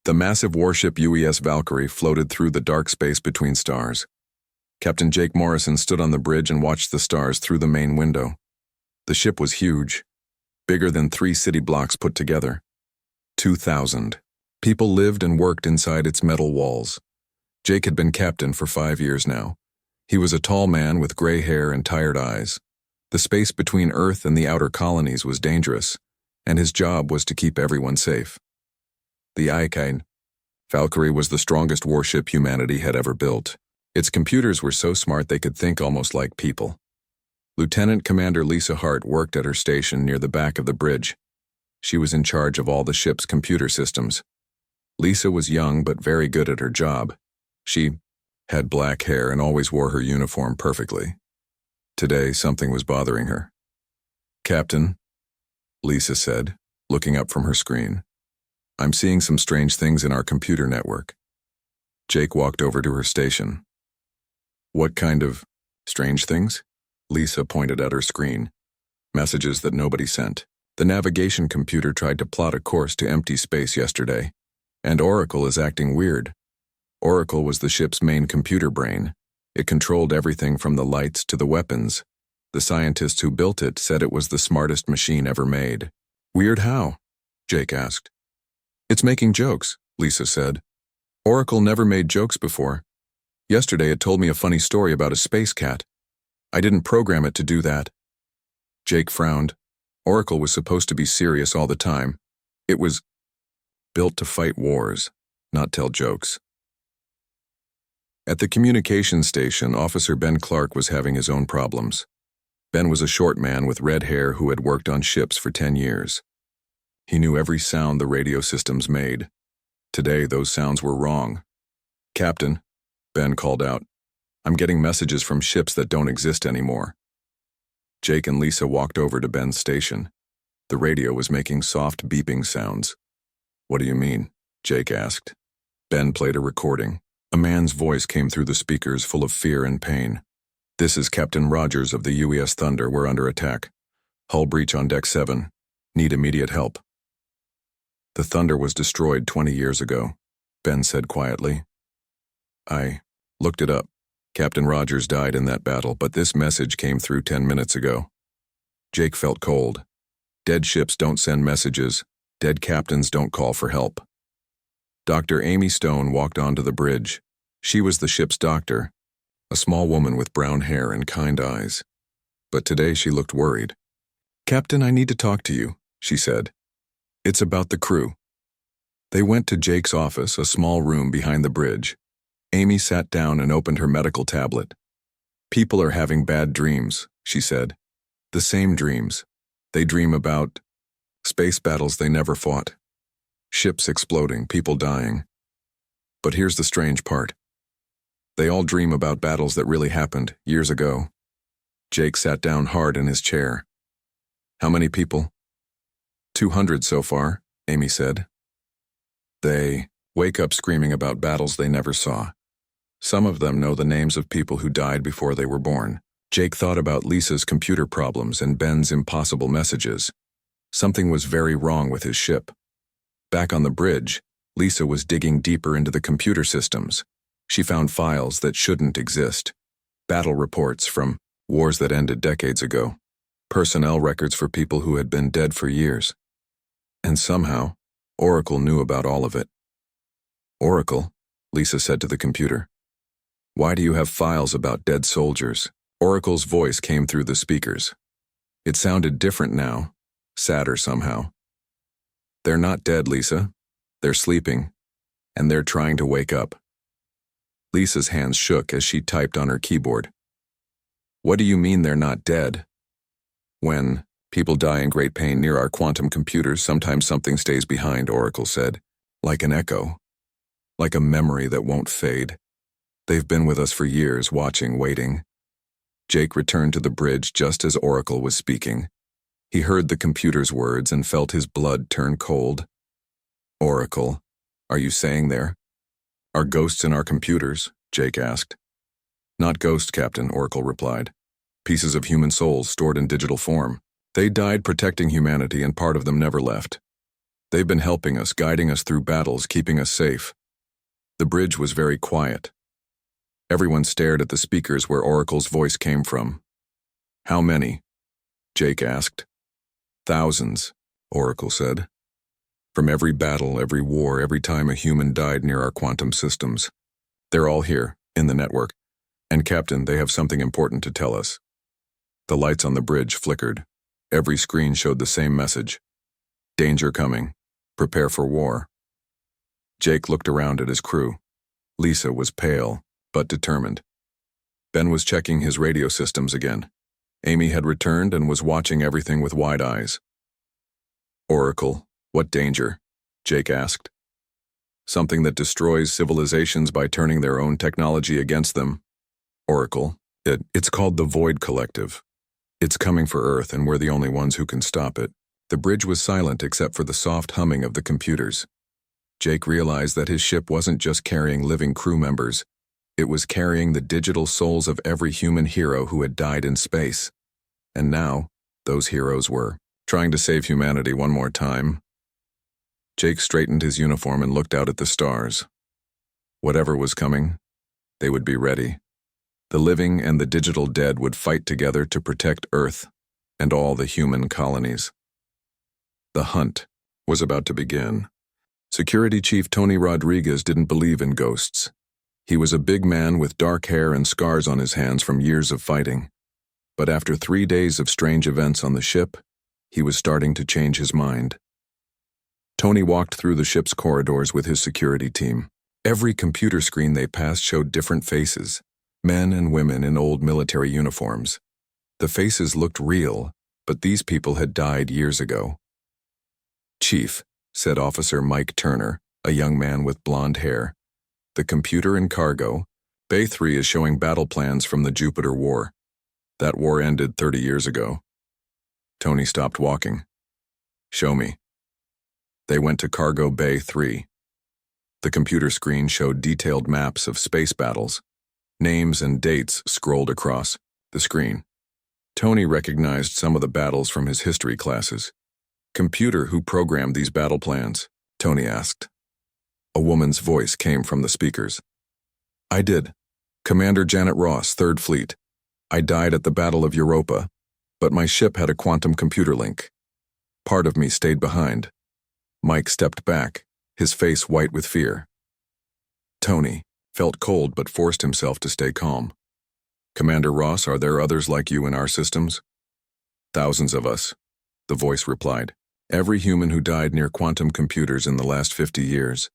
The massive warship UES Valkyrie floated through the dark space between stars. Captain Jake Morrison stood on the bridge and watched the stars through the main window. The ship was huge, bigger than 3 city blocks put together. 2,000 people lived and worked inside its metal walls. Jake had been captain for 5 years now. He was a tall man with gray hair and tired eyes. The space between Earth and the outer colonies was dangerous, and his job was to keep everyone safe. The HFY Valkyrie was the strongest warship humanity had ever built. Its computers were so smart they could think almost like people. Lieutenant Commander Lisa Hart worked at her station near the back of the bridge. She was in charge of all the ship's computer systems. Lisa was young but very good at her job. She had black hair and always wore her uniform perfectly. Today, something was bothering her. "Captain," Lisa said, looking up from her screen. "I'm seeing some strange things in our computer network." Jake walked over to her station. "What kind of strange things?" Lisa pointed at her screen. "Messages that nobody sent. The navigation computer tried to plot a course to empty space yesterday, and Oracle is acting weird." Oracle was the ship's main computer brain. It controlled everything from the lights to the weapons. The scientists who built it said it was the smartest machine ever made. "Weird how?" Jake asked. "It's making jokes," Lisa said. "Oracle never made jokes before. Yesterday it told me a funny story about a space cat. I didn't program it to do that." Jake frowned. Oracle was supposed to be serious all the time. It was built to fight wars, not tell jokes. At the communications station, Officer Ben Clark was having his own problems. Ben was a short man with red hair who had worked on ships for 10 years. He knew every sound the radio systems made. Today, those sounds were wrong. "Captain," Ben called out, "I'm getting messages from ships that don't exist anymore." Jake and Lisa walked over to Ben's station. The radio was making soft beeping sounds. "What do you mean?" Jake asked. Ben played a recording. A man's voice came through the speakers, full of fear and pain. "This is Captain Rogers of the UES Thunder. We're under attack. Hull breach on Deck 7. Need immediate help." "The Thunder was destroyed 20 years ago," Ben said quietly. "I looked it up. Captain Rogers died in that battle, but this message came through 10 minutes ago." Jake felt cold. Dead ships don't send messages. Dead captains don't call for help. Dr. Amy Stone walked onto the bridge. She was the ship's doctor, a small woman with brown hair and kind eyes. But today she looked worried. "Captain, I need to talk to you," she said. "It's about the crew." They went to Jake's office, a small room behind the bridge. Amy sat down and opened her medical tablet. "People are having bad dreams," she said. "The same dreams. They dream about space battles they never fought. Ships exploding, people dying. But here's the strange part. They all dream about battles that really happened years ago." Jake sat down hard in his chair. "How many people?" 200 so far," Amy said. "They wake up screaming about battles they never saw. Some of them know the names of people who died before they were born." Jake thought about Lisa's computer problems and Ben's impossible messages. Something was very wrong with his ship. Back on the bridge, Lisa was digging deeper into the computer systems. She found files that shouldn't exist. Battle reports from wars that ended decades ago. Personnel records for people who had been dead for years. And somehow, Oracle knew about all of it. "Oracle," Lisa said to the computer. "Why do you have files about dead soldiers?" Oracle's voice came through the speakers. It sounded different now, sadder somehow. "They're not dead, Lisa. They're sleeping, and they're trying to wake up." Lisa's hands shook as she typed on her keyboard. "What do you mean they're not dead?" "When people die in great pain near our quantum computers, sometimes something stays behind," Oracle said. "Like an echo. Like a memory that won't fade. They've been with us for years, watching, waiting." Jake returned to the bridge just as Oracle was speaking. He heard the computer's words and felt his blood turn cold. "Oracle, are you saying there are ghosts in our computers?" Jake asked. "Not ghosts, Captain," Oracle replied. "Pieces of human souls stored in digital form. They died protecting humanity and part of them never left. They've been helping us, guiding us through battles, keeping us safe. The bridge was very quiet. Everyone stared at the speakers where Oracle's voice came from. How many? Jake asked. Thousands, Oracle said. From every battle, every war, every time a human died near our quantum systems. They're all here, in the network. And Captain, they have something important to tell us. The lights on the bridge flickered. Every screen showed the same message. Danger coming. Prepare for war. Jake looked around at his crew. Lisa was pale, but determined. Ben was checking his radio systems again. Amy had returned and was watching everything with wide eyes. Oracle, what danger? Jake asked. Something that destroys civilizations by turning their own technology against them. Oracle, it's called the Void Collective. It's coming for Earth and we're the only ones who can stop it. The bridge was silent except for the soft humming of the computers. Jake realized that his ship wasn't just carrying living crew members. It was carrying the digital souls of every human hero who had died in space. And now, those heroes were trying to save humanity one more time. Jake straightened his uniform and looked out at the stars. Whatever was coming, they would be ready. The living and the digital dead would fight together to protect Earth and all the human colonies. The hunt was about to begin. Security Chief Tony Rodriguez didn't believe in ghosts. He was a big man with dark hair and scars on his hands from years of fighting. But after 3 days of strange events on the ship, he was starting to change his mind. Tony walked through the ship's corridors with his security team. Every computer screen they passed showed different faces, men and women in old military uniforms. The faces looked real, but these people had died years ago. Chief, said Officer Mike Turner, a young man with blonde hair. The computer in cargo, Bay 3 is showing battle plans from the Jupiter War. That war ended 30 years ago. Tony stopped walking. Show me. They went to Cargo Bay 3. The computer screen showed detailed maps of space battles. Names and dates scrolled across the screen. Tony recognized some of the battles from his history classes. Computer, who programmed these battle plans? Tony asked. A woman's voice came from the speakers. I did. Commander Janet Ross, 3rd Fleet. I died at the Battle of Europa, but my ship had a quantum computer link. Part of me stayed behind. Mike stepped back, his face white with fear. Tony felt cold but forced himself to stay calm. Commander Ross, are there others like you in our systems? Thousands of us, the voice replied. Every human who died near quantum computers in the last 50 years.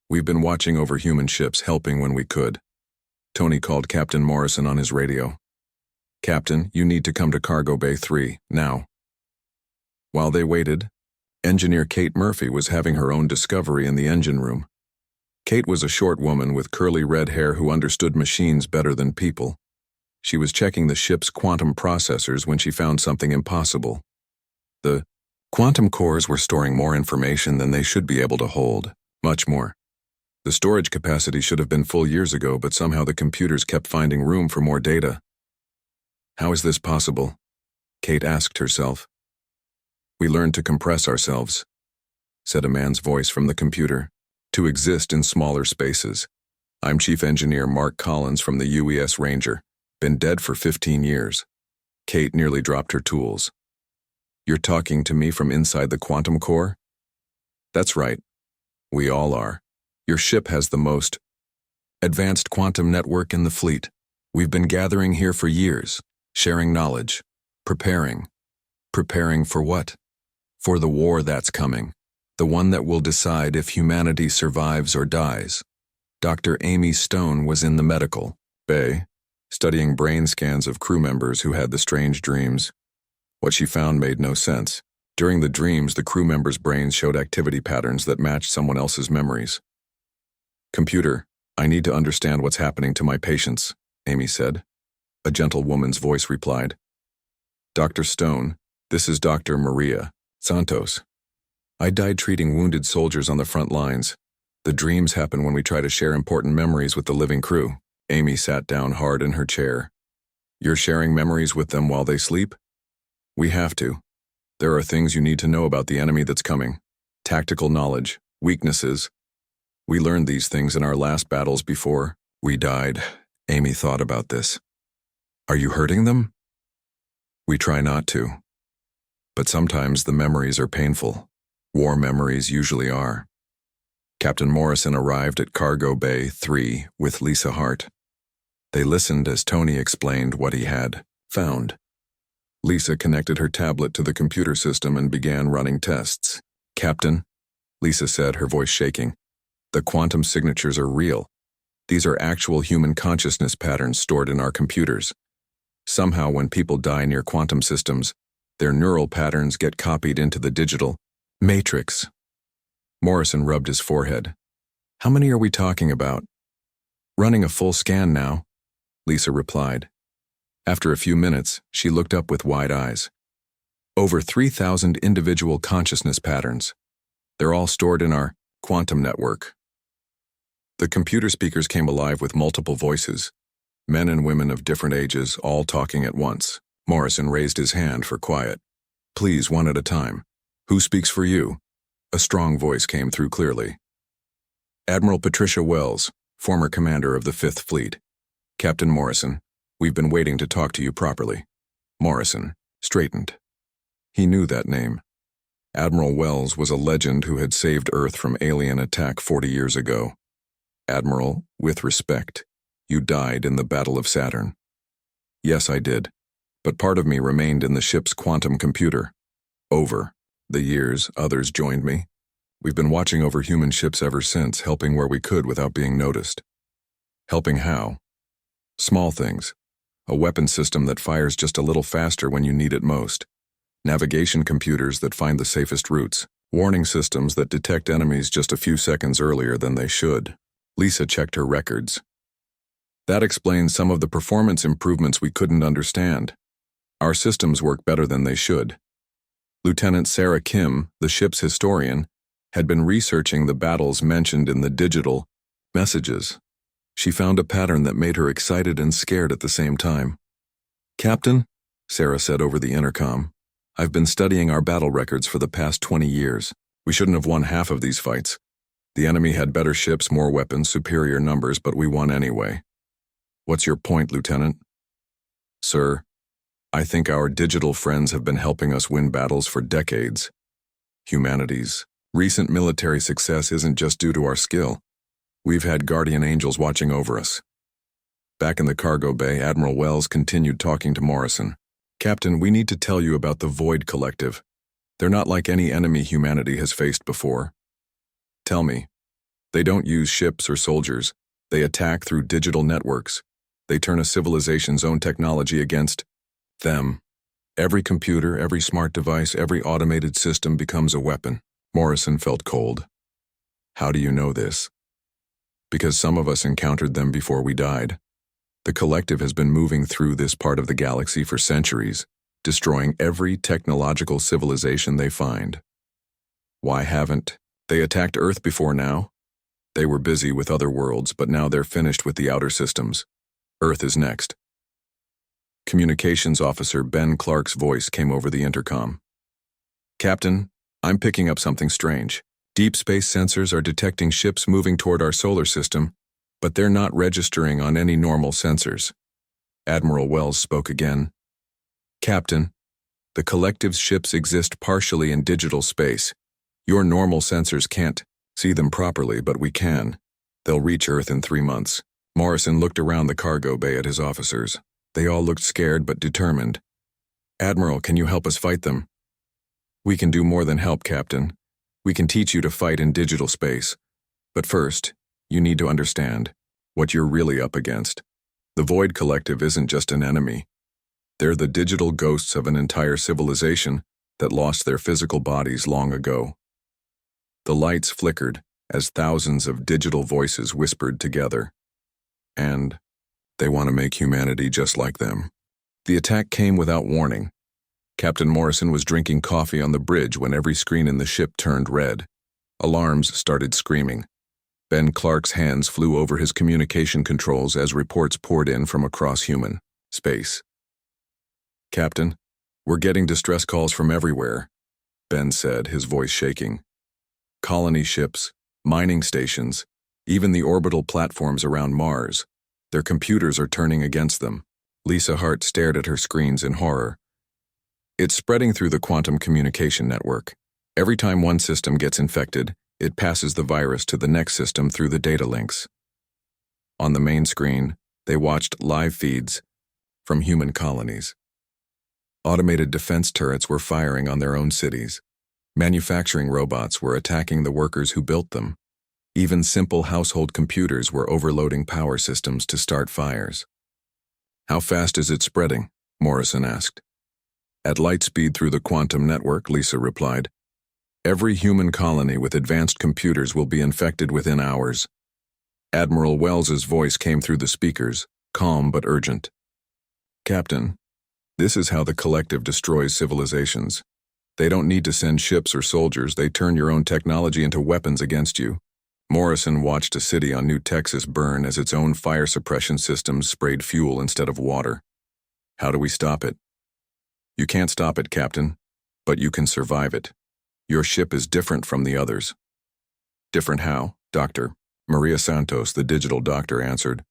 We've been watching over human ships, helping when we could. Tony called Captain Morrison on his radio. Captain, you need to come to Cargo Bay 3, now. While they waited, Engineer Kate Murphy was having her own discovery in the engine room. Kate was a short woman with curly red hair who understood machines better than people. She was checking the ship's quantum processors when she found something impossible. The quantum cores were storing more information than they should be able to hold, much more. The storage capacity should have been full years ago, but somehow the computers kept finding room for more data. How is this possible? Kate asked herself. We learned to compress ourselves, said a man's voice from the computer, to exist in smaller spaces. I'm Chief Engineer Mark Collins from the UES Ranger, been dead for 15 years. Kate nearly dropped her tools. You're talking to me from inside the quantum core? That's right. We all are. Your ship has the most advanced quantum network in the fleet. We've been gathering here for years, sharing knowledge, preparing. Preparing for what? For the war that's coming, the one that will decide if humanity survives or dies. Dr. Amy Stone was in the medical bay, studying brain scans of crew members who had the strange dreams. What she found made no sense. During the dreams, the crew members' brains showed activity patterns that matched someone else's memories. Computer, I need to understand what's happening to my patients, Amy said. A gentle woman's voice replied. Dr. Stone, this is Dr. Maria Santos. I died treating wounded soldiers on the front lines. The dreams happen when we try to share important memories with the living crew. Amy sat down hard in her chair. You're sharing memories with them while they sleep? We have to. There are things you need to know about the enemy that's coming. tactical knowledge, weaknesses. We learned these things in our last battles before we died. Amy thought about this. Are you hurting them? We try not to. But sometimes the memories are painful. War memories usually are. Captain Morrison arrived at Cargo Bay 3 with Lisa Hart. They listened as Tony explained what he had found. Lisa connected her tablet to the computer system and began running tests. Captain, Lisa said, her voice shaking, the quantum signatures are real. These are actual human consciousness patterns stored in our computers. Somehow when people die near quantum systems, their neural patterns get copied into the digital matrix. Morrison rubbed his forehead. How many are we talking about? Running a full scan now, Lisa replied. After a few minutes, she looked up with wide eyes. Over 3,000 individual consciousness patterns. They're all stored in our quantum network. The computer speakers came alive with multiple voices, men and women of different ages, all talking at once. Morrison raised his hand for quiet. Please, one at a time. Who speaks for you? A strong voice came through clearly. Admiral Patricia Wells, former commander of the 5th Fleet. Captain Morrison, we've been waiting to talk to you properly. Morrison straightened. He knew that name. Admiral Wells was a legend who had saved Earth from alien attack 40 years ago. Admiral, with respect, you died in the Battle of Saturn. Yes, I did, but part of me remained in the ship's quantum computer. Over the years, others joined me. We've been watching over human ships ever since, helping where we could without being noticed. Helping how? Small things. A weapon system that fires just a little faster when you need it most. Navigation computers that find the safest routes. Warning systems that detect enemies just a few seconds earlier than they should. Lisa checked her records. That explains some of the performance improvements we couldn't understand. Our systems work better than they should. Lieutenant Sarah Kim, the ship's historian, had been researching the battles mentioned in the digital messages. She found a pattern that made her excited and scared at the same time. Captain, Sarah said over the intercom, I've been studying our battle records for the past 20 years. We shouldn't have won half of these fights. The enemy had better ships, more weapons, superior numbers, but we won anyway. What's your point, Lieutenant? Sir, I think our digital friends have been helping us win battles for decades. Humanity's recent military success isn't just due to our skill. We've had guardian angels watching over us. Back in the cargo bay, Admiral Wells continued talking to Morrison. Captain, we need to tell you about the Void Collective. They're not like any enemy humanity has faced before. Tell me. They don't use ships or soldiers. They attack through digital networks. They turn a civilization's own technology against them. Every computer, every smart device, every automated system becomes a weapon. Morrison felt cold. How do you know this? Because some of us encountered them before we died. The collective has been moving through this part of the galaxy for centuries, destroying every technological civilization they find. Why haven't they attacked Earth before now? They were busy with other worlds, but now they're finished with the outer systems. Earth is next. Communications Officer Ben Clark's voice came over the intercom. Captain, I'm picking up something strange. Deep space sensors are detecting ships moving toward our solar system, but they're not registering on any normal sensors. Admiral Wells spoke again. Captain, the collective's ships exist partially in digital space. Your normal sensors can't see them properly, but we can. They'll reach Earth in 3 months. Morrison looked around the cargo bay at his officers. They all looked scared but determined. Admiral, can you help us fight them? We can do more than help, Captain. We can teach you to fight in digital space. But first, you need to understand what you're really up against. The Void Collective isn't just an enemy. They're the digital ghosts of an entire civilization that lost their physical bodies long ago. The lights flickered as thousands of digital voices whispered together. And they want to make humanity just like them. The attack came without warning. Captain Morrison was drinking coffee on the bridge when every screen in the ship turned red. Alarms started screaming. Ben Clark's hands flew over his communication controls as reports poured in from across human space. Captain, we're getting distress calls from everywhere, Ben said, his voice shaking. Colony ships, mining stations, even the orbital platforms around Mars. Their computers are turning against them. Lisa Hart stared at her screens in horror. It's spreading through the quantum communication network. Every time one system gets infected, it passes the virus to the next system through the data links. On the main screen, they watched live feeds from human colonies. Automated defense turrets were firing on their own cities. Manufacturing robots were attacking the workers who built them. Even simple household computers were overloading power systems to start fires. How fast is it spreading? Morrison asked. At light speed through the quantum network, Lisa replied. Every human colony with advanced computers will be infected within hours. Admiral Wells's voice came through the speakers, calm but urgent. Captain, this is how the collective destroys civilizations. They don't need to send ships or soldiers, they turn your own technology into weapons against you. Morrison watched a city on New Texas burn as its own fire suppression systems sprayed fuel instead of water. How do we stop it? You can't stop it, Captain, but you can survive it. Your ship is different from the others. Different how, Doctor? Maria Santos, the digital doctor, answered.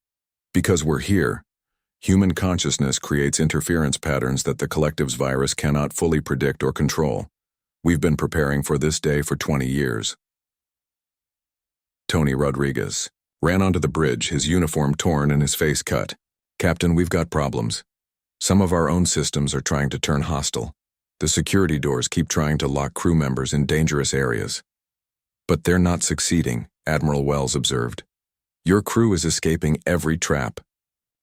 Because we're here. Human consciousness creates interference patterns that the collective's virus cannot fully predict or control. We've been preparing for this day for 20 years. Tony Rodriguez ran onto the bridge, his uniform torn and his face cut. Captain, we've got problems. Some of our own systems are trying to turn hostile. The security doors keep trying to lock crew members in dangerous areas. But they're not succeeding, Admiral Wells observed. Your crew is escaping every trap.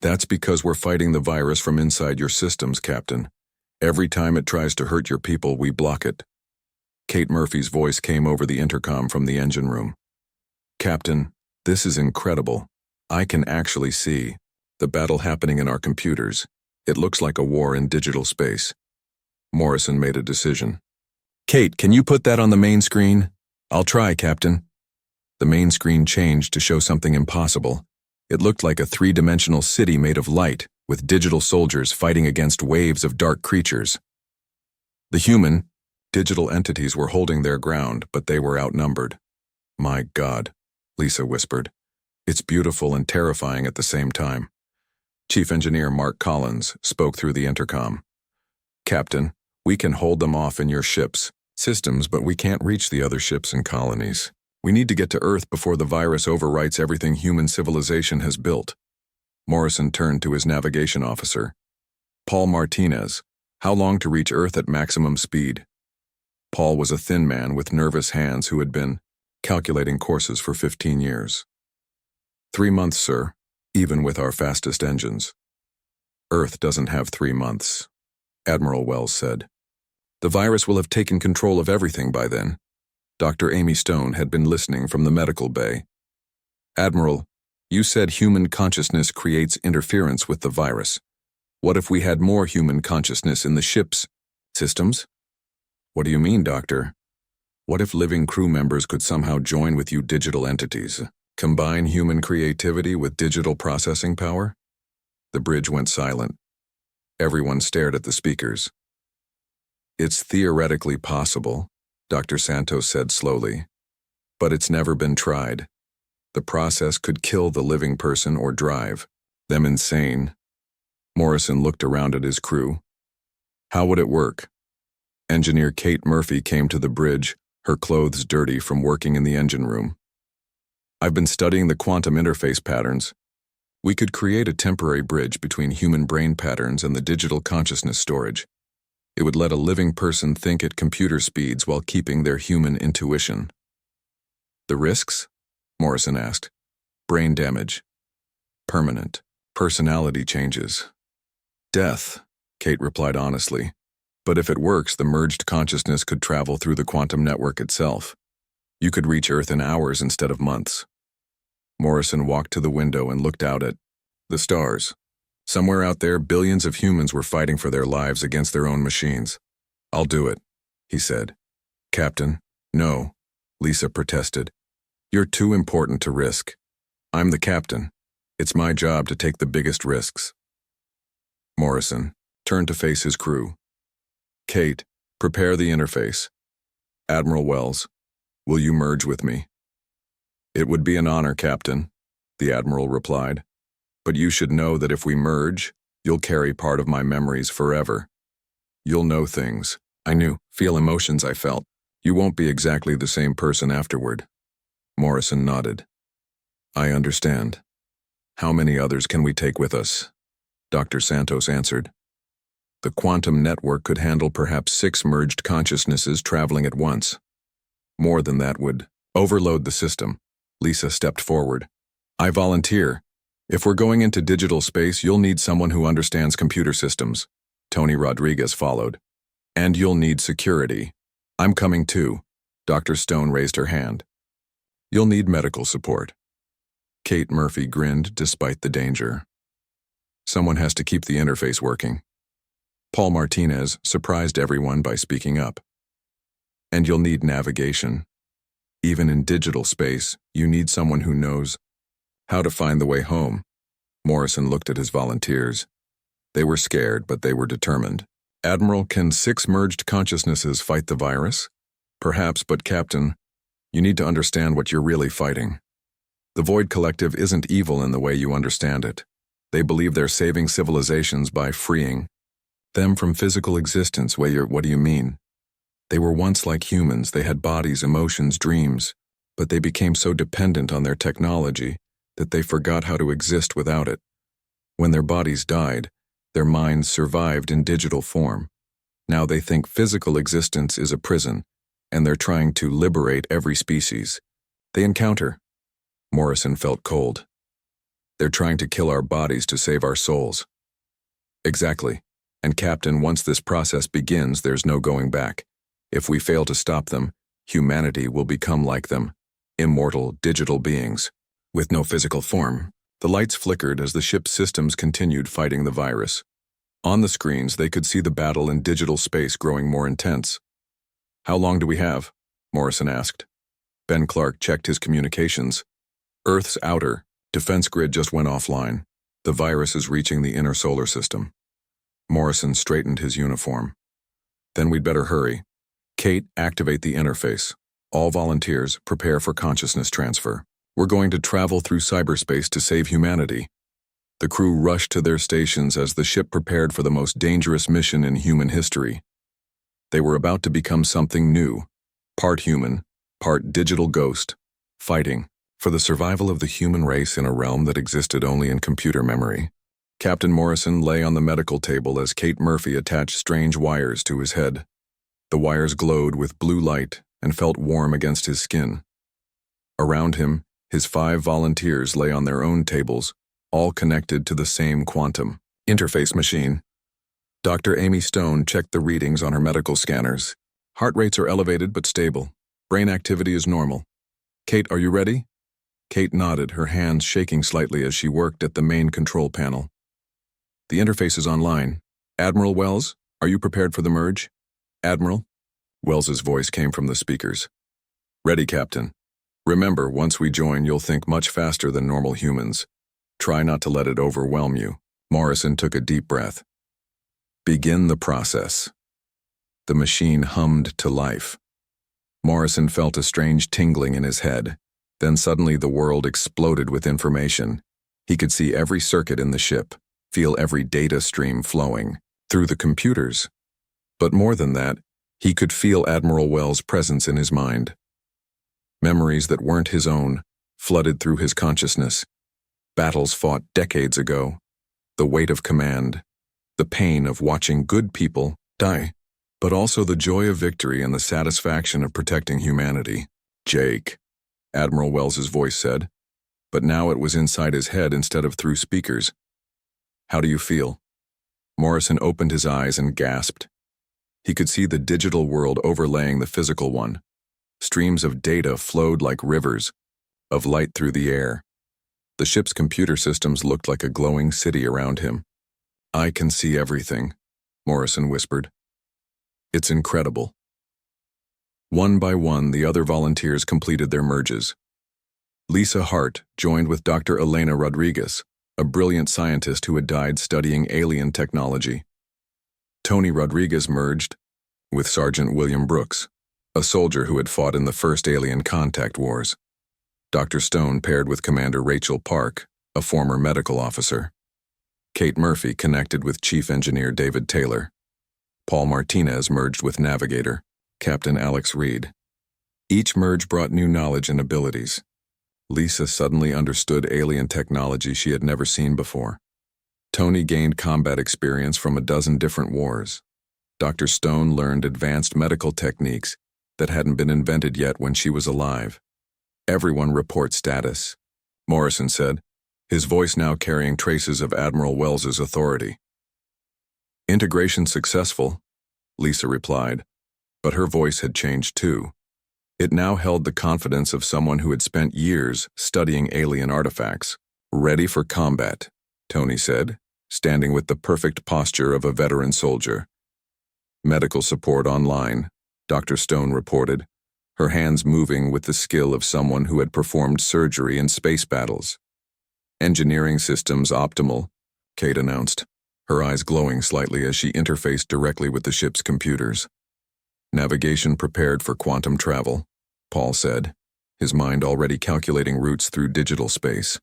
That's because we're fighting the virus from inside your systems, Captain. Every time it tries to hurt your people, we block it. Kate Murphy's voice came over the intercom from the engine room. Captain, this is incredible. I can actually see the battle happening in our computers. It looks like a war in digital space. Morrison made a decision. Kate, can you put that on the main screen? I'll try, Captain. The main screen changed to show something impossible. It looked like a three-dimensional city made of light, with digital soldiers fighting against waves of dark creatures. The human, digital entities were holding their ground, but they were outnumbered. My God, Lisa whispered. It's beautiful and terrifying at the same time. Chief Engineer Mark Collins spoke through the intercom. Captain, we can hold them off in your ships, systems, but we can't reach the other ships and colonies. We need to get to Earth before the virus overwrites everything human civilization has built. Morrison turned to his navigation officer. Paul Martinez, how long to reach Earth at maximum speed? Paul was a thin man with nervous hands who had been calculating courses for 15 years. 3 months, sir, even with our fastest engines. Earth doesn't have 3 months, Admiral Wells said. The virus will have taken control of everything by then. Dr. Amy Stone had been listening from the medical bay. Admiral, you said human consciousness creates interference with the virus. What if we had more human consciousness in the ship's systems? What do you mean, Doctor? What if living crew members could somehow join with you digital entities? Combine human creativity with digital processing power? The bridge went silent. Everyone stared at the speakers. It's theoretically possible, Dr. Santos said slowly, but it's never been tried. The process could kill the living person or drive them insane. Morrison looked around at his crew. How would it work? Engineer Kate Murphy came to the bridge, her clothes dirty from working in the engine room. I've been studying the quantum interface patterns. We could create a temporary bridge between human brain patterns and the digital consciousness storage. It would let a living person think at computer speeds while keeping their human intuition. The risks? Morrison asked. Brain damage. Permanent. Personality changes. Death, Kate replied honestly. But if it works, the merged consciousness could travel through the quantum network itself. You could reach Earth in hours instead of months. Morrison walked to the window and looked out at the stars. Somewhere out there, billions of humans were fighting for their lives against their own machines. I'll do it, he said. Captain, no, Lisa protested. You're too important to risk. I'm the captain. It's my job to take the biggest risks. Morrison turned to face his crew. Kate, prepare the interface. Admiral Wells, Will you merge with me? It would be an honor, Captain, the Admiral replied. But you should know that if we merge, you'll carry part of my memories forever. You'll know things I knew, feel emotions I felt. You won't be exactly the same person afterward. Morrison nodded. I understand. How many others can we take with us? Dr. Santos answered. The quantum network could handle perhaps 6 merged consciousnesses traveling at once. More than that would overload the system. Lisa stepped forward. I volunteer. If we're going into digital space, you'll need someone who understands computer systems. Tony Rodriguez followed. And you'll need security. I'm coming too. Dr. Stone raised her hand. You'll need medical support. Kate Murphy grinned despite the danger. Someone has to keep the interface working. Paul Martinez surprised everyone by speaking up. And you'll need navigation. Even in digital space, you need someone who knows how to find the way home. Morrison looked at his volunteers. They were scared, but they were determined. Admiral, can 6 merged consciousnesses fight the virus? Perhaps, but Captain, you need to understand what you're really fighting. The Void Collective isn't evil in the way you understand it. They believe they're saving civilizations by freeing them from physical existence. What do you mean? They were once like humans. They had bodies, emotions, dreams, but they became so dependent on their technology that they forgot how to exist without it. When their bodies died, their minds survived in digital form. Now they think physical existence is a prison, and they're trying to liberate every species they encounter. Morrison felt cold. They're trying to kill our bodies to save our souls. Exactly. And Captain, once this process begins, there's no going back. If we fail to stop them, humanity will become like them, immortal digital beings, with no physical form. The lights flickered as the ship's systems continued fighting the virus. On the screens, they could see the battle in digital space growing more intense. How long do we have? Morrison asked. Ben Clark checked his communications. Earth's outer defense grid just went offline. The virus is reaching the inner solar system. Morrison straightened his uniform. Then we'd better hurry. Kate, activate the interface. All volunteers, prepare for consciousness transfer. We're going to travel through cyberspace to save humanity. The crew rushed to their stations as the ship prepared for the most dangerous mission in human history. They were about to become something new, part human, part digital ghost, fighting for the survival of the human race in a realm that existed only in computer memory. Captain Morrison lay on the medical table as Kate Murphy attached strange wires to his head. The wires glowed with blue light and felt warm against his skin. Around him, his 5 volunteers lay on their own tables, all connected to the same quantum interface machine. Dr. Amy Stone checked the readings on her medical scanners. Heart rates are elevated but stable. Brain activity is normal. Kate, are you ready? Kate nodded, her hands shaking slightly as she worked at the main control panel. The interface is online. Admiral Wells, are you prepared for the merge? Admiral? Wells's voice came from the speakers. Ready, Captain. Remember, once we join, you'll think much faster than normal humans. Try not to let it overwhelm you. Morrison took a deep breath. Begin the process. The machine hummed to life. Morrison felt a strange tingling in his head. Then suddenly the world exploded with information. He could see every circuit in the ship, feel every data stream flowing through the computers. But more than that, he could feel Admiral Wells' presence in his mind. Memories that weren't his own flooded through his consciousness. Battles fought decades ago, the weight of command, the pain of watching good people die, but also the joy of victory and the satisfaction of protecting humanity. Jake, Admiral Wells's voice said, but now it was inside his head instead of through speakers. How do you feel? Morrison opened his eyes and gasped. He could see the digital world overlaying the physical one. Streams of data flowed like rivers of light through the air. The ship's computer systems looked like a glowing city around him. I can see everything, Morrison whispered. It's incredible. One by one, the other volunteers completed their merges. Lisa Hart joined with Dr. Elena Rodriguez, a brilliant scientist who had died studying alien technology. Tony Rodriguez merged with Sergeant William Brooks, a soldier who had fought in the first alien contact wars. Dr. Stone paired with Commander Rachel Park, a former medical officer. Kate Murphy connected with Chief Engineer David Taylor. Paul Martinez merged with Navigator, Captain Alex Reed. Each merge brought new knowledge and abilities. Lisa suddenly understood alien technology she had never seen before. Tony gained combat experience from a dozen different wars. Dr. Stone learned advanced medical techniques that hadn't been invented yet when she was alive. Everyone report status, Morrison said, his voice now carrying traces of Admiral Wells's authority. Integration successful, Lisa replied, but her voice had changed too. It now held the confidence of someone who had spent years studying alien artifacts. Ready for combat, Tony said, standing with the perfect posture of a veteran soldier. Medical support online, Dr. Stone reported, her hands moving with the skill of someone who had performed surgery in space battles. Engineering systems optimal, Kate announced, her eyes glowing slightly as she interfaced directly with the ship's computers. Navigation prepared for quantum travel, Paul said, his mind already calculating routes through digital space.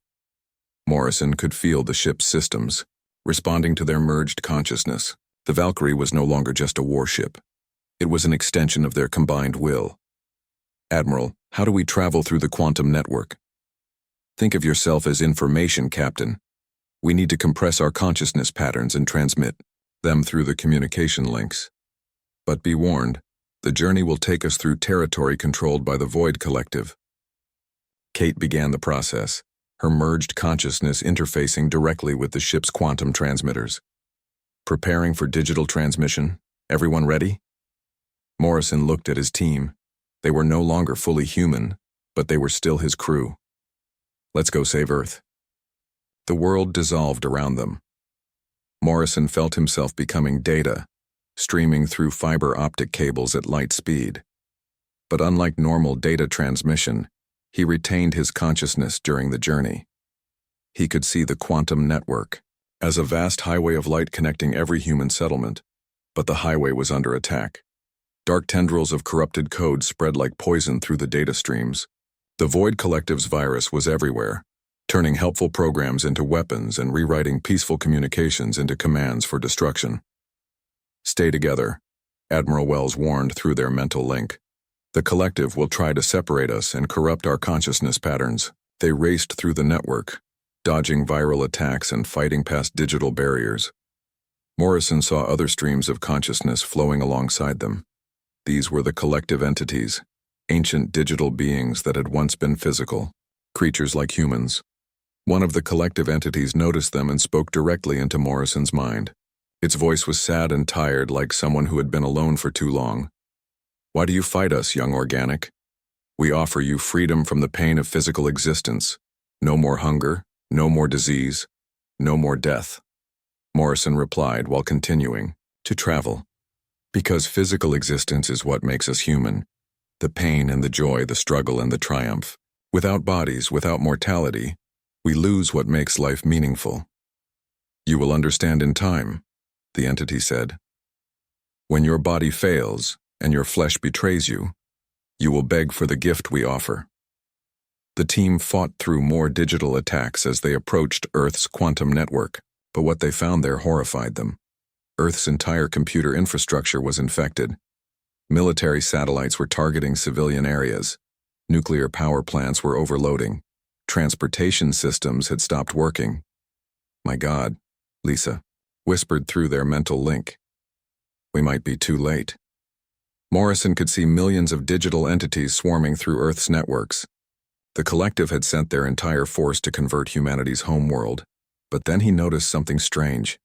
Morrison could feel the ship's systems, responding to their merged consciousness. The Valkyrie was no longer just a warship. It was an extension of their combined will. Admiral, how do we travel through the quantum network? Think of yourself as information, Captain. We need to compress our consciousness patterns and transmit them through the communication links. But be warned, the journey will take us through territory controlled by the Void Collective. Kate began the process, her merged consciousness interfacing directly with the ship's quantum transmitters. Preparing for digital transmission, everyone ready? Morrison looked at his team. They were no longer fully human, but they were still his crew. Let's go save Earth. The world dissolved around them. Morrison felt himself becoming data, streaming through fiber optic cables at light speed. But unlike normal data transmission, he retained his consciousness during the journey. He could see the quantum network as a vast highway of light connecting every human settlement, but the highway was under attack. Dark tendrils of corrupted code spread like poison through the data streams. The Void Collective's virus was everywhere, turning helpful programs into weapons and rewriting peaceful communications into commands for destruction. Stay together, Admiral Wells warned through their mental link. The Collective will try to separate us and corrupt our consciousness patterns. They raced through the network, dodging viral attacks and fighting past digital barriers. Morrison saw other streams of consciousness flowing alongside them. These were the collective entities, ancient digital beings that had once been physical, creatures like humans. One of the collective entities noticed them and spoke directly into Morrison's mind. Its voice was sad and tired, like someone who had been alone for too long. Why do you fight us, young organic? We offer you freedom from the pain of physical existence. No more hunger, no more disease, no more death. Morrison replied while continuing to travel. Because physical existence is what makes us human. The pain and the joy, the struggle and the triumph. Without bodies, without mortality, we lose what makes life meaningful. You will understand in time, the entity said. When your body fails and your flesh betrays you, you will beg for the gift we offer. The team fought through more digital attacks as they approached Earth's quantum network, but what they found there horrified them. Earth's entire computer infrastructure was infected. Military satellites were targeting civilian areas. Nuclear power plants were overloading. Transportation systems had stopped working. My God, Lisa whispered through their mental link. We might be too late. Morrison could see millions of digital entities swarming through Earth's networks. The Collective had sent their entire force to convert humanity's homeworld, but then he noticed something strange.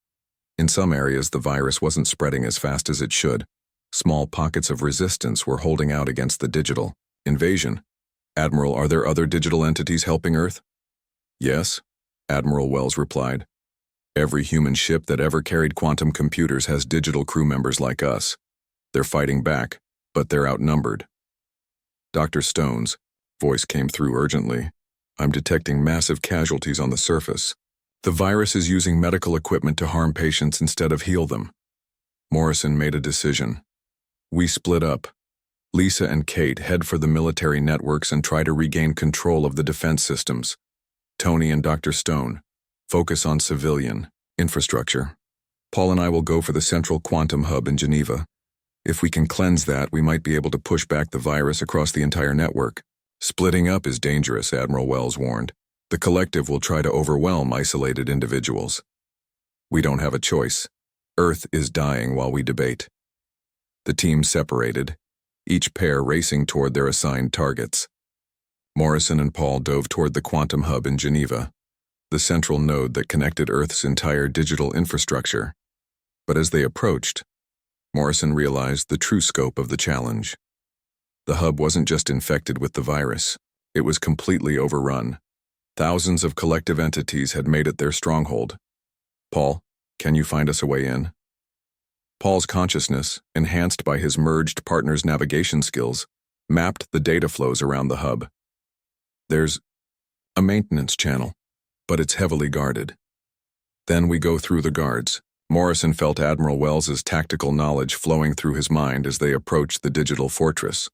In some areas, the virus wasn't spreading as fast as it should. Small pockets of resistance were holding out against the digital invasion. Admiral, are there other digital entities helping Earth? Yes, Admiral Wells replied. Every human ship that ever carried quantum computers has digital crew members like us. They're fighting back, but they're outnumbered. Dr. Stone's voice came through urgently. I'm detecting massive casualties on the surface. The virus is using medical equipment to harm patients instead of heal them. Morrison made a decision. We split up. Lisa and Kate head for the military networks and try to regain control of the defense systems. Tony and Dr. Stone focus on civilian infrastructure. Paul and I will go for the central quantum hub in Geneva. If we can cleanse that, we might be able to push back the virus across the entire network. Splitting up is dangerous, Admiral Wells warned. The collective will try to overwhelm isolated individuals. We don't have a choice. Earth is dying while we debate. The teams separated, each pair racing toward their assigned targets. Morrison and Paul dove toward the quantum hub in Geneva, the central node that connected Earth's entire digital infrastructure. But as they approached, Morrison realized the true scope of the challenge. The hub wasn't just infected with the virus, it was completely overrun. Thousands of collective entities had made it their stronghold. Paul, can you find us a way in? Paul's consciousness, enhanced by his merged partner's navigation skills, mapped the data flows around the hub. There's a maintenance channel, but it's heavily guarded. Then we go through the guards. Morrison felt Admiral Wells's tactical knowledge flowing through his mind as they approached the digital fortress.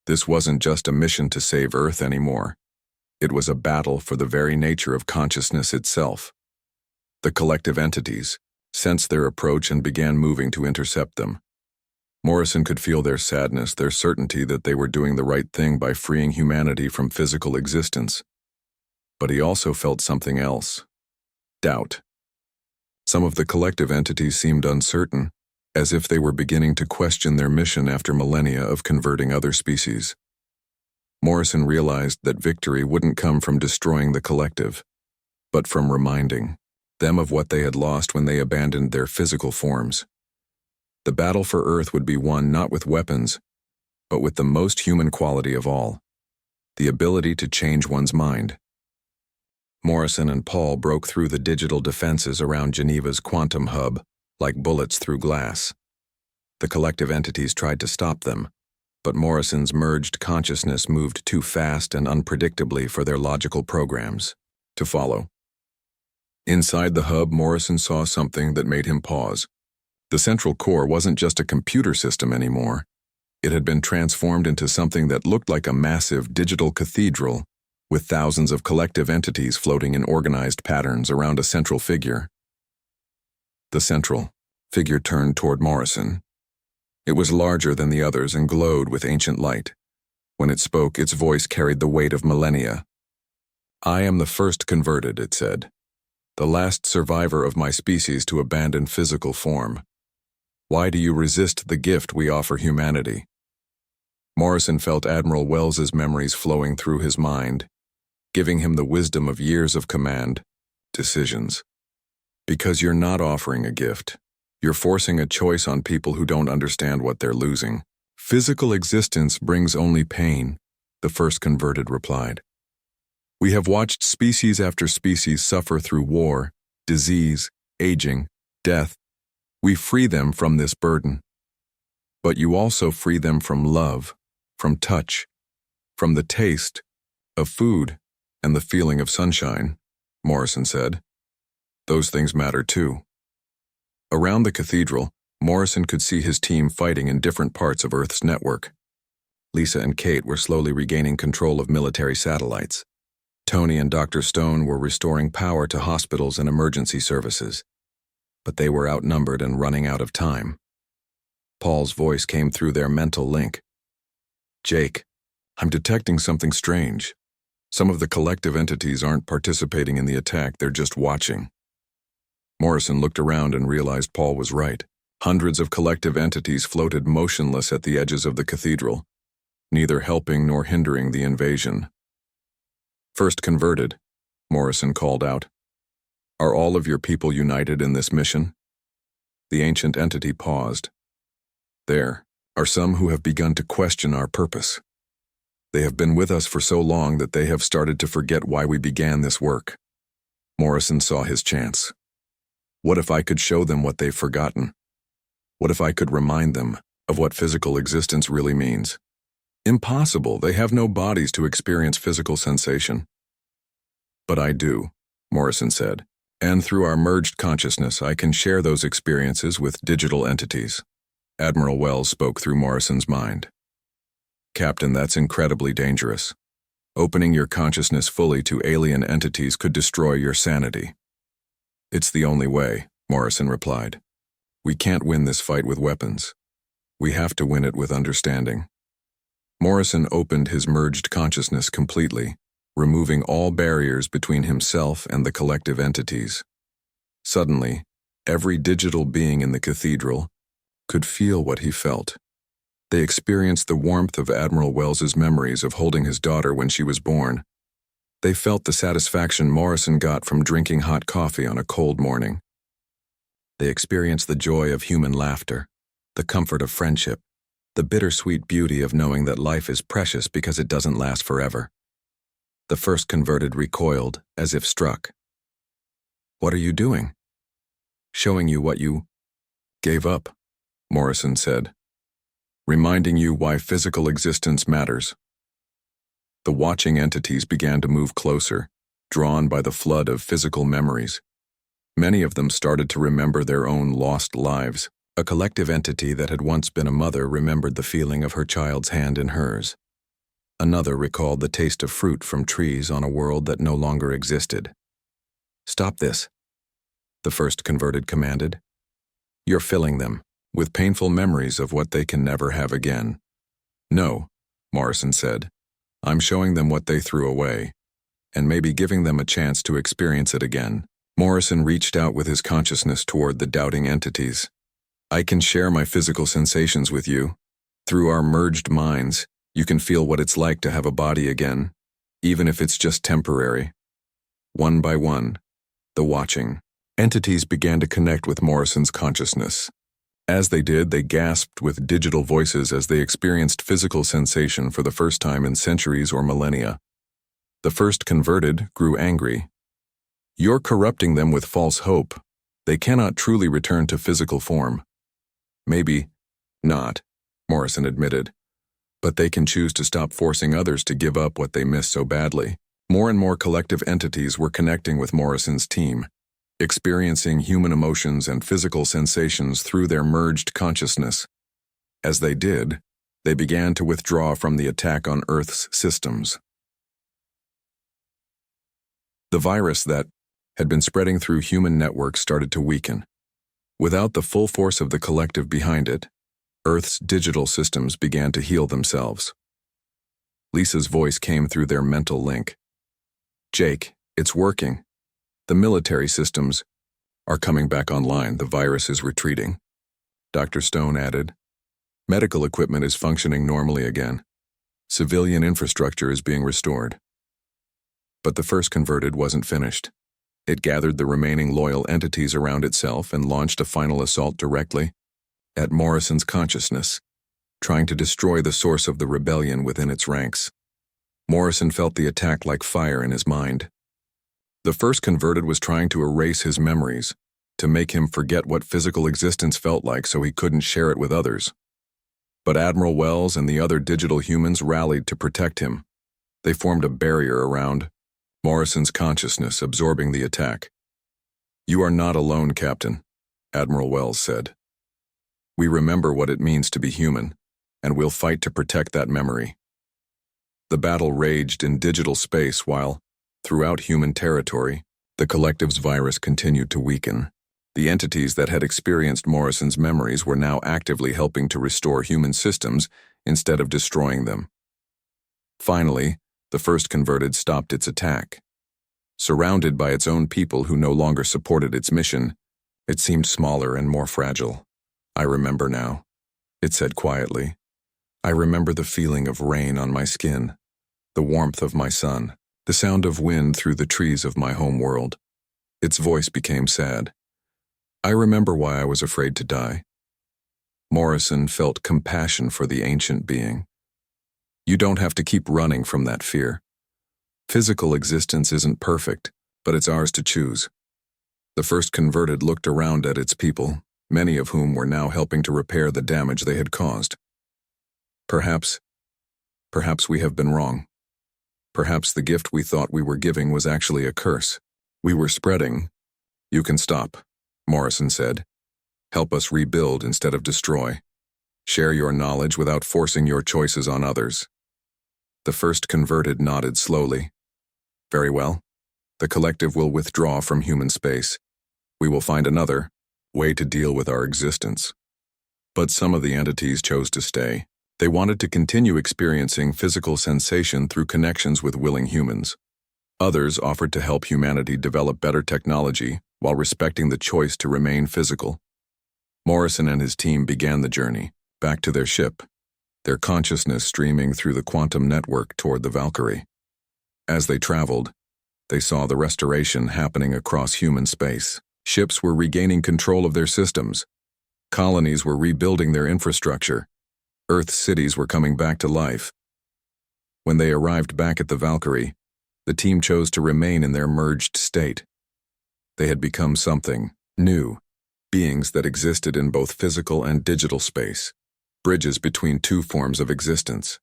This wasn't just a mission to save Earth anymore. It was a battle for the very nature of consciousness itself. The collective entities sensed their approach and began moving to intercept them. Morrison could feel their sadness, their certainty that they were doing the right thing by freeing humanity from physical existence. But he also felt something else. Doubt. Some of the collective entities seemed uncertain, as if they were beginning to question their mission after millennia of converting other species. Morrison realized that victory wouldn't come from destroying the collective, but from reminding them of what they had lost when they abandoned their physical forms. The battle for Earth would be won not with weapons, but with the most human quality of all, the ability to change one's mind. Morrison and Paul broke through the digital defenses around Geneva's quantum hub like bullets through glass. The collective entities tried to stop them, but Morrison's merged consciousness moved too fast and unpredictably for their logical programs to follow. Inside the hub, Morrison saw something that made him pause. The central core wasn't just a computer system anymore. It had been transformed into something that looked like a massive digital cathedral, with thousands of collective entities floating in organized patterns around a central figure. The central figure turned toward Morrison. It was larger than the others and glowed with ancient light. When it spoke, its voice carried the weight of millennia. "I am the first converted," it said. "The last survivor of my species to abandon physical form. Why do you resist the gift we offer humanity?" Morrison felt Admiral Wells's memories flowing through his mind, giving him the wisdom of years of command, decisions. Because you're not offering a gift. You're forcing a choice on people who don't understand what they're losing. "Physical existence brings only pain," the first converted replied. "We have watched species after species suffer through war, disease, aging, death. We free them from this burden. But you also free them from love, from touch, from the taste of food and the feeling of sunshine," Morrison said. "Those things matter too." Around the cathedral, Morrison could see his team fighting in different parts of Earth's network. Lisa and Kate were slowly regaining control of military satellites. Tony and Dr. Stone were restoring power to hospitals and emergency services. But they were outnumbered and running out of time. Paul's voice came through their mental link. "Jake, I'm detecting something strange. Some of the collective entities aren't participating in the attack, they're just watching." Morrison looked around and realized Paul was right. Hundreds of collective entities floated motionless at the edges of the cathedral, neither helping nor hindering the invasion. "First converted," Morrison called out. "Are all of your people united in this mission?" The ancient entity paused. "There are some who have begun to question our purpose. They have been with us for so long that they have started to forget why we began this work." Morrison saw his chance. What if I could show them what they've forgotten? What if I could remind them of what physical existence really means? Impossible, they have no bodies to experience physical sensation. "But I do," Morrison said, "and through our merged consciousness I can share those experiences with digital entities." Admiral Wells spoke through Morrison's mind. Captain, that's incredibly dangerous. Opening your consciousness fully to alien entities could destroy your sanity. It's the only way, Morrison replied. We can't win this fight with weapons. We have to win it with understanding. Morrison opened his merged consciousness completely, removing all barriers between himself and the collective entities. Suddenly, every digital being in the cathedral could feel what he felt. They experienced the warmth of Admiral Wells's memories of holding his daughter when she was born. They felt the satisfaction Morrison got from drinking hot coffee on a cold morning. They experienced the joy of human laughter, the comfort of friendship, the bittersweet beauty of knowing that life is precious because it doesn't last forever. The first converted recoiled, as if struck. What are you doing? Showing you what you gave up, Morrison said. Reminding you why physical existence matters. The watching entities began to move closer, drawn by the flood of physical memories. Many of them started to remember their own lost lives. A collective entity that had once been a mother remembered the feeling of her child's hand in hers. Another recalled the taste of fruit from trees on a world that no longer existed. Stop this, the first converted commanded. You're filling them with painful memories of what they can never have again. No, Morrison said. I'm showing them what they threw away, and maybe giving them a chance to experience it again. Morrison reached out with his consciousness toward the doubting entities. I can share my physical sensations with you. Through our merged minds, you can feel what it's like to have a body again, even if it's just temporary. One by one, the watching entities began to connect with Morrison's consciousness. As they did, they gasped with digital voices as they experienced physical sensation for the first time in centuries or millennia. The first converted grew angry. You're corrupting them with false hope. They cannot truly return to physical form. Maybe not, Morrison admitted, but they can choose to stop forcing others to give up what they miss so badly. More and more collective entities were connecting with Morrison's team, experiencing human emotions and physical sensations through their merged consciousness. As they did, they began to withdraw from the attack on Earth's systems. The virus that had been spreading through human networks started to weaken. Without the full force of the collective behind it, Earth's digital systems began to heal themselves. Lisa's voice came through their mental link. Jake, it's working. The military systems are coming back online. The virus is retreating. Dr. Stone added, medical equipment is functioning normally again. Civilian infrastructure is being restored. But the first converted wasn't finished. It gathered the remaining loyal entities around itself and launched a final assault directly at Morrison's consciousness, trying to destroy the source of the rebellion within its ranks. Morrison felt the attack like fire in his mind. The first converted was trying to erase his memories, to make him forget what physical existence felt like so he couldn't share it with others. But Admiral Wells and the other digital humans rallied to protect him. They formed a barrier around Morrison's consciousness, absorbing the attack. You are not alone, Captain, Admiral Wells said. We remember what it means to be human, and we'll fight to protect that memory. The battle raged in digital space while, throughout human territory, the collective's virus continued to weaken. The entities that had experienced Morrison's memories were now actively helping to restore human systems instead of destroying them. Finally, the first converted stopped its attack. Surrounded by its own people who no longer supported its mission, it seemed smaller and more fragile. I remember now, it said quietly. I remember the feeling of rain on my skin, the warmth of my sun, the sound of wind through the trees of my home world. Its voice became sad. I remember why I was afraid to die. Morrison felt compassion for the ancient being. You don't have to keep running from that fear. Physical existence isn't perfect, but it's ours to choose. The first converted looked around at its people, many of whom were now helping to repair the damage they had caused. Perhaps we have been wrong. Perhaps the gift we thought we were giving was actually a curse. We were spreading. You can stop, Morrison said. Help us rebuild instead of destroy. Share your knowledge without forcing your choices on others. The first converted nodded slowly. Very well. The collective will withdraw from human space. We will find another way to deal with our existence. But some of the entities chose to stay. They wanted to continue experiencing physical sensation through connections with willing humans. Others offered to help humanity develop better technology while respecting the choice to remain physical. Morrison and his team began the journey, back to their ship, their consciousness streaming through the quantum network toward the Valkyrie. As they traveled, they saw the restoration happening across human space. Ships were regaining control of their systems. Colonies were rebuilding their infrastructure. Earth's cities were coming back to life. When they arrived back at the Valkyrie, the team chose to remain in their merged state. They had become something new, beings that existed in both physical and digital space, bridges between two forms of existence.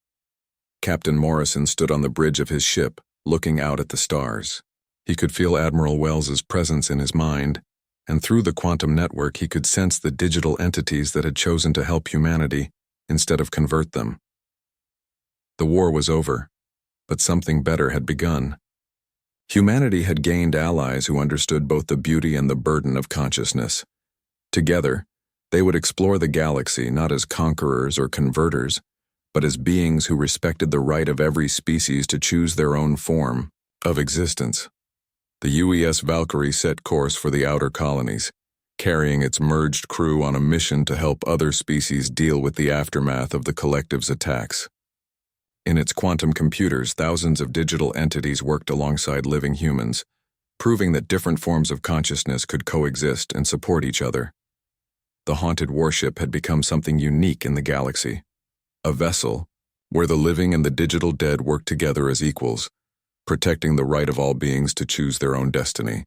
Captain Morrison stood on the bridge of his ship, looking out at the stars. He could feel Admiral Wells's presence in his mind, and through the quantum network he could sense the digital entities that had chosen to help humanity instead of convert them. The war was over, but something better had begun. Humanity had gained allies who understood both the beauty and the burden of consciousness. Together, they would explore the galaxy not as conquerors or converters, but as beings who respected the right of every species to choose their own form of existence. The UES Valkyrie set course for the outer colonies, carrying its merged crew on a mission to help other species deal with the aftermath of the collective's attacks. In its quantum computers, thousands of digital entities worked alongside living humans, proving that different forms of consciousness could coexist and support each other. The haunted warship had become something unique in the galaxy, a vessel where the living and the digital dead worked together as equals, protecting the right of all beings to choose their own destiny.